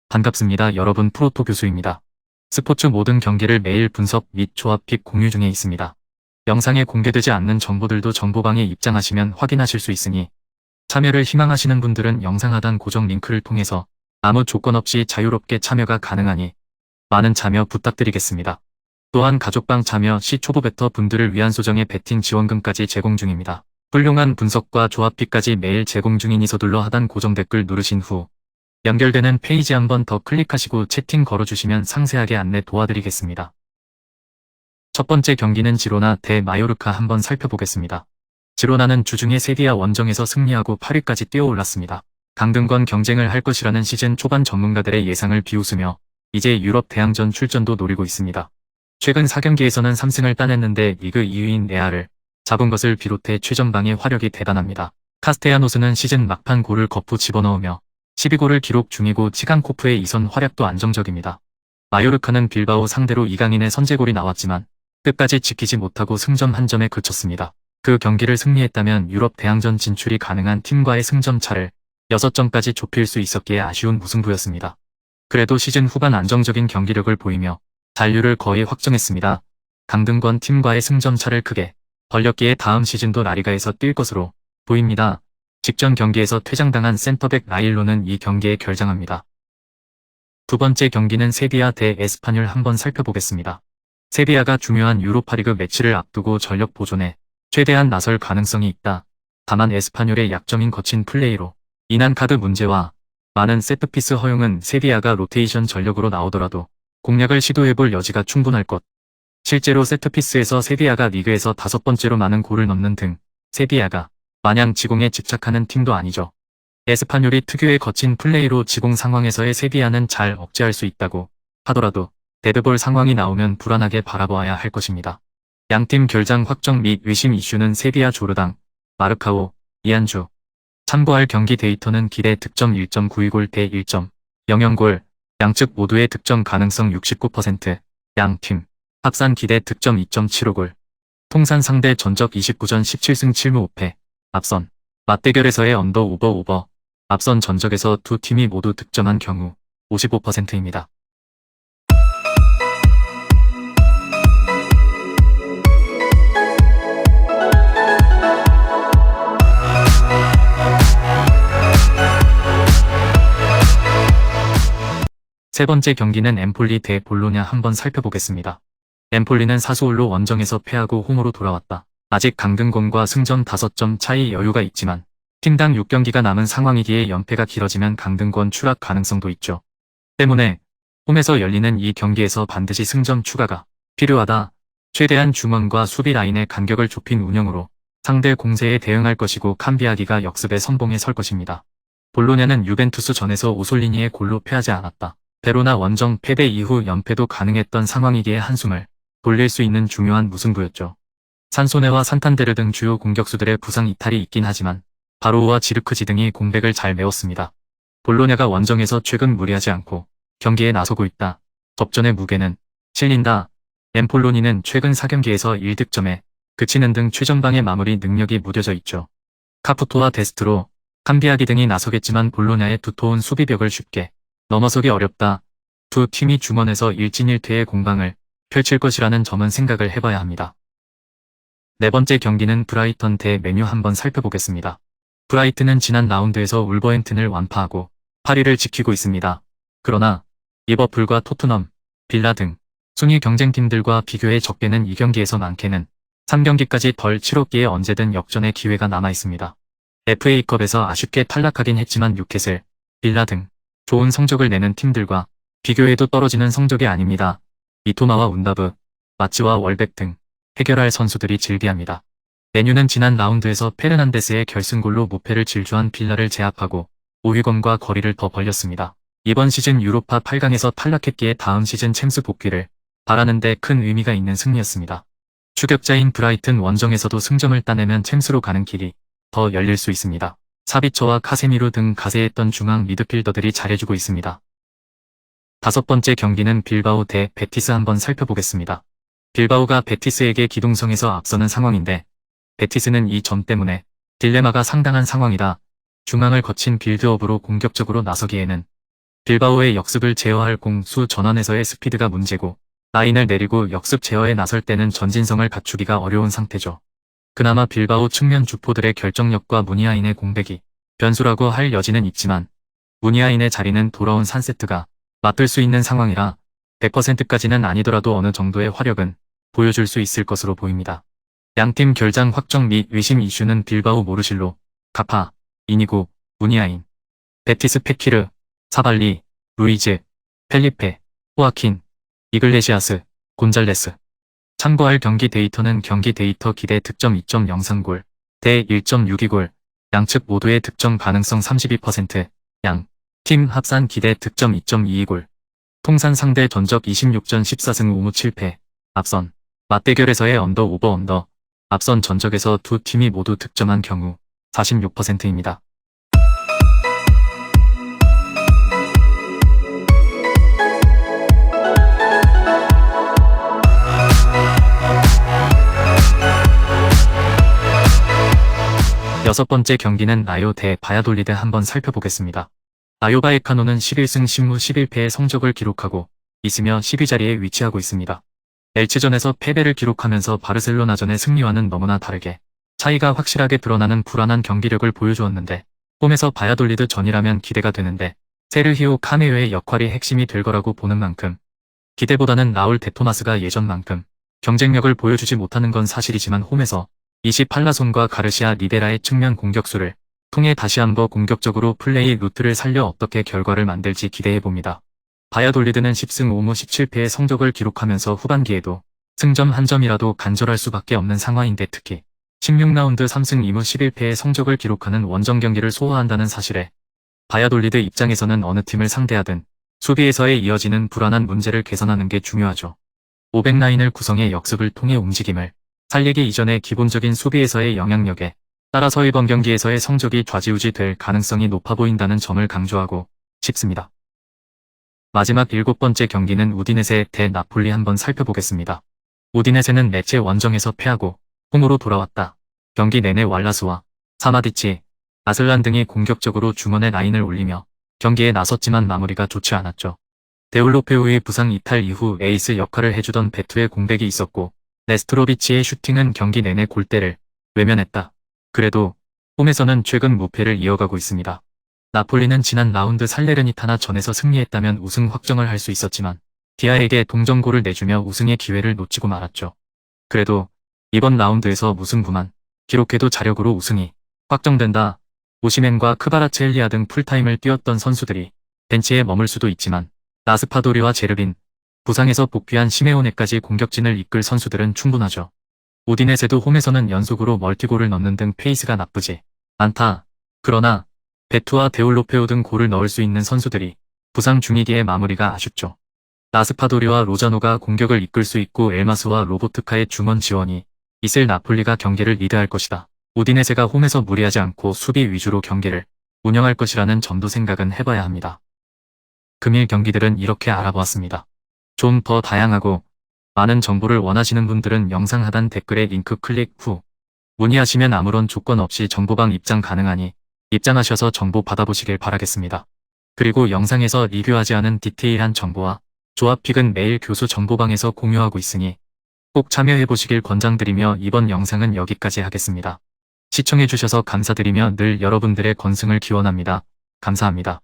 반갑습니다. 여러분, 프로토 교수입니다. 스포츠 모든 경기를 매일 분석 및 조합픽 공유 중에 있습니다. 영상에 공개되지 않는 정보들도 정보방에 입장하시면 확인하실 수 있으니 참여를 희망하시는 분들은 영상 하단 고정 링크를 통해서 아무 조건 없이 자유롭게 참여가 가능하니 많은 참여 부탁드리겠습니다. 또한 가족방 참여 시 초보 베터 분들을 위한 소정의 베팅 지원금까지 제공 중입니다. 훌륭한 분석과 조합픽까지 매일 제공 중이니 서둘러 하단 고정 댓글 누르신 후 연결되는 페이지 한번 더 클릭하시고 채팅 걸어주시면 상세하게 안내 도와드리겠습니다. 첫 번째 경기는 지로나 대 마요르카 한번 살펴보겠습니다. 지로나는 주중에 세비야 원정에서 승리하고 8위까지 뛰어올랐습니다. 강등권 경쟁을 할 것이라는 시즌 초반 전문가들의 예상을 비웃으며 이제 유럽 대항전 출전도 노리고 있습니다. 최근 4경기에서는 3승을 따냈는데 리그 2위인 레알을 잡은 것을 비롯해 최전방의 화력이 대단합니다. 카스테야노스는 시즌 막판 골을 거푸 집어넣으며 12골을 기록 중이고 치강코프의 이선 활약도 안정적입니다. 마요르카는 빌바오 상대로 이강인의 선제골이 나왔지만 끝까지 지키지 못하고 승점 한 점에 그쳤습니다. 그 경기를 승리했다면 유럽 대항전 진출이 가능한 팀과의 승점 차를 6점까지 좁힐 수 있었기에 아쉬운 무승부였습니다. 그래도 시즌 후반 안정적인 경기력을 보이며 잔류를 거의 확정했습니다. 강등권 팀과의 승점 차를 크게 벌렸기에 다음 시즌도 라리가에서 뛸 것으로 보입니다. 직전 경기에서 퇴장당한 센터백 라일로는 이 경기에 결장합니다. 두 번째 경기는 세비야 대 에스파뇰 한번 살펴보겠습니다. 세비야가 중요한 유로파리그 매치를 앞두고 전력 보존에 최대한 나설 가능성이 있다. 다만 에스파뇰의 약점인 거친 플레이로 인한 카드 문제와 많은 세트피스 허용은 세비야가 로테이션 전력으로 나오더라도 공략을 시도해볼 여지가 충분할 것. 실제로 세트피스에서 세비야가 리그에서 5번째로 많은 골을 넣는 등 세비야가 마냥 지공에 집착하는 팀도 아니죠. 에스파뇰이 특유의 거친 플레이로 지공 상황에서의 세비야는 잘 억제할 수 있다고 하더라도 데드볼 상황이 나오면 불안하게 바라보아야 할 것입니다. 양팀 결장 확정 및 의심 이슈는 세비야 조르당, 마르카오, 이안주. 참고할 경기 데이터는 기대 득점 1.92골 대 1.00골, 양측 모두의 득점 가능성 69%, 양팀 합산 기대 득점 2.75골, 통산 상대 전적 29전 17승 7무 5패, 앞선 맞대결에서의 언더 오버 앞선 전적에서 두 팀이 모두 득점한 경우 55%입니다. 세 번째 경기는 엠폴리 대 볼로냐 한번 살펴보겠습니다. 엠폴리는 사수올로 원정에서 패하고 홈으로 돌아왔다. 아직 강등권과 승점 5점 차이 여유가 있지만 팀당 6경기가 남은 상황이기에 연패가 길어지면 강등권 추락 가능성도 있죠. 때문에 홈에서 열리는 이 경기에서 반드시 승점 추가가 필요하다. 최대한 중원과 수비 라인의 간격을 좁힌 운영으로 상대 공세에 대응할 것이고 캄비아기가 역습의 선봉에 설 것입니다. 볼로냐는 유벤투스 전에서 오솔리니의 골로 패하지 않았다. 베로나 원정 패배 이후 연패도 가능했던 상황이기에 한숨을 돌릴 수 있는 중요한 무승부였죠. 산소네와 산탄데르 등 주요 공격수들의 부상 이탈이 있긴 하지만 바로우와 지르크지 등이 공백을 잘 메웠습니다. 볼로냐가 원정에서 최근 무리하지 않고 경기에 나서고 있다. 접전의 무게는 실린다. 엠폴로니는 최근 4경기에서 1득점에 그치는 등 최전방의 마무리 능력이 무뎌져 있죠. 카푸토와 데스트로, 캄비아기 등이 나서겠지만 볼로냐의 두터운 수비벽을 쉽게 넘어서기 어렵다. 두 팀이 중원에서 1진1퇴의 공방을 펼칠 것이라는 점은 생각을 해봐야 합니다. 네 번째 경기는 브라이턴 대 맨유 한번 살펴보겠습니다. 브라이튼은 지난 라운드에서 울버햄튼을 완파하고 8위를 지키고 있습니다. 그러나 리버풀과 토트넘, 빌라 등 순위 경쟁팀들과 비교해 적게는 2경기에서 많게는 3경기까지 덜 치렀기에 언제든 역전의 기회가 남아있습니다. FA컵에서 아쉽게 탈락하긴 했지만 뉴캐슬, 빌라 등 좋은 성적을 내는 팀들과 비교해도 떨어지는 성적이 아닙니다. 미토마와 운다브, 마치와 월백 등 해결할 선수들이 즐비합니다. 맨유는 지난 라운드에서 페르난데스의 결승골로 무패를 질주한 빌라를 제압하고 5위권과 거리를 더 벌렸습니다. 이번 시즌 유로파 8강에서 탈락했기에 다음 시즌 챔스 복귀를 바라는 데 큰 의미가 있는 승리였습니다. 추격자인 브라이튼 원정에서도 승점을 따내면 챔스로 가는 길이 더 열릴 수 있습니다. 사비처와 카세미로 등 가세했던 중앙 미드필더들이 잘해주고 있습니다. 다섯 번째 경기는 빌바오 대 베티스 한번 살펴보겠습니다. 빌바오가 베티스에게 기동성에서 앞서는 상황인데 베티스는 이 점 때문에 딜레마가 상당한 상황이다. 중앙을 거친 빌드업으로 공격적으로 나서기에는 빌바오의 역습을 제어할 공수 전환에서의 스피드가 문제고 라인을 내리고 역습 제어에 나설 때는 전진성을 갖추기가 어려운 상태죠. 그나마 빌바오 측면 주포들의 결정력과 무니아인의 공백이 변수라고 할 여지는 있지만 무니아인의 자리는 돌아온 산세트가 맡을 수 있는 상황이라 100%까지는 아니더라도 어느 정도의 화력은 보여줄 수 있을 것으로 보입니다. 양팀 결장 확정 및 의심 이슈는 빌바오 모르실로, 카파, 이니고, 무니아인, 베티스 페키르, 사발리, 루이즈, 펠리페, 호아킨, 이글레시아스, 곤잘레스. 참고할 경기 데이터는 경기 데이터 기대 득점 2점 영상골, 대 1.62골, 양측 모두의 득점 가능성 32%, 양, 팀 합산 기대 득점 2.22골. 통산 상대 전적 26전 14승 5무 7패, 앞선, 맞대결에서의 언더 오버 언더, 앞선 전적에서 두 팀이 모두 득점한 경우 46%입니다. 여섯 번째 경기는 라요 대 바야돌리드 한번 살펴보겠습니다. 라요 바에카노는 11승 10무 11패의 성적을 기록하고 있으며 10위자리에 위치하고 있습니다. 엘체전에서 패배를 기록하면서 바르셀로나전의 승리와는 너무나 다르게 차이가 확실하게 드러나는 불안한 경기력을 보여주었는데 홈에서 바야돌리드 전이라면 기대가 되는데 세르히오 카메요의 역할이 핵심이 될 거라고 보는 만큼 기대보다는 라울 데토마스가 예전만큼 경쟁력을 보여주지 못하는 건 사실이지만 홈에서 이시팔라손과 가르시아 리베라의 측면 공격수를 통해 다시 한번 공격적으로 플레이 루트를 살려 어떻게 결과를 만들지 기대해봅니다. 바야돌리드는 10승 5무 17패의 성적을 기록하면서 후반기에도 승점 한 점이라도 간절할 수밖에 없는 상황인데 특히 16라운드 3승 2무 11패의 성적을 기록하는 원정 경기를 소화한다는 사실에 바야돌리드 입장에서는 어느 팀을 상대하든 수비에서의 이어지는 불안한 문제를 개선하는 게 중요하죠. 500라인을 구성해 역습을 통해 움직임을 살리기 이전에 기본적인 수비에서의 영향력에 따라서 이번 경기에서의 성적이 좌지우지 될 가능성이 높아 보인다는 점을 강조하고 싶습니다. 마지막 7번째 경기는 우디네세 대 나폴리 한번 살펴보겠습니다. 우디네세는 lecce 원정에서 패하고 홈으로 돌아왔다. 경기 내내 왈라스와 사마디치, 아슬란 등이 공격적으로 중원에 라인을 올리며 경기에 나섰지만 마무리가 좋지 않았죠. 데울로페우의 부상 이탈 이후 에이스 역할을 해주던 베투의 공백이 있었고 네스트로비치의 슈팅은 경기 내내 골대를 외면했다. 그래도 홈에서는 최근 무패를 이어가고 있습니다. 나폴리는 지난 라운드 살레르니타나 전에서 승리했다면 우승 확정을 할 수 있었지만 디아에게 동점골을 내주며 우승의 기회를 놓치고 말았죠. 그래도 이번 라운드에서 무승부만 기록해도 자력으로 우승이 확정된다. 오시멘과 크바라츠엘리아 등 풀타임을 뛰었던 선수들이 벤치에 머물 수도 있지만 라스파도리와 제르빈, 부상에서 복귀한 시메오네까지 공격진을 이끌 선수들은 충분하죠. 우디네세도 홈에서는 연속으로 멀티골을 넣는 등 페이스가 나쁘지 않다. 그러나 베투와 데올로페오 등 골을 넣을 수 있는 선수들이 부상 중이기에 마무리가 아쉽죠. 라스파도리와 로자노가 공격을 이끌 수 있고 엘마스와 로보트카의 중원 지원이 있을 나폴리가 경기를 리드할 것이다. 우디네세가 홈에서 무리하지 않고 수비 위주로 경기를 운영할 것이라는 점도 생각은 해봐야 합니다. 금일 경기들은 이렇게 알아보았습니다. 좀 더 다양하고 많은 정보를 원하시는 분들은 영상 하단 댓글에 링크 클릭 후 문의하시면 아무런 조건 없이 정보방 입장 가능하니 입장하셔서 정보 받아보시길 바라겠습니다. 그리고 영상에서 리뷰하지 않은 디테일한 정보와 조합픽은 매일 교수 정보방에서 공유하고 있으니 꼭 참여해보시길 권장드리며 이번 영상은 여기까지 하겠습니다. 시청해주셔서 감사드리며 늘 여러분들의 건승을 기원합니다. 감사합니다.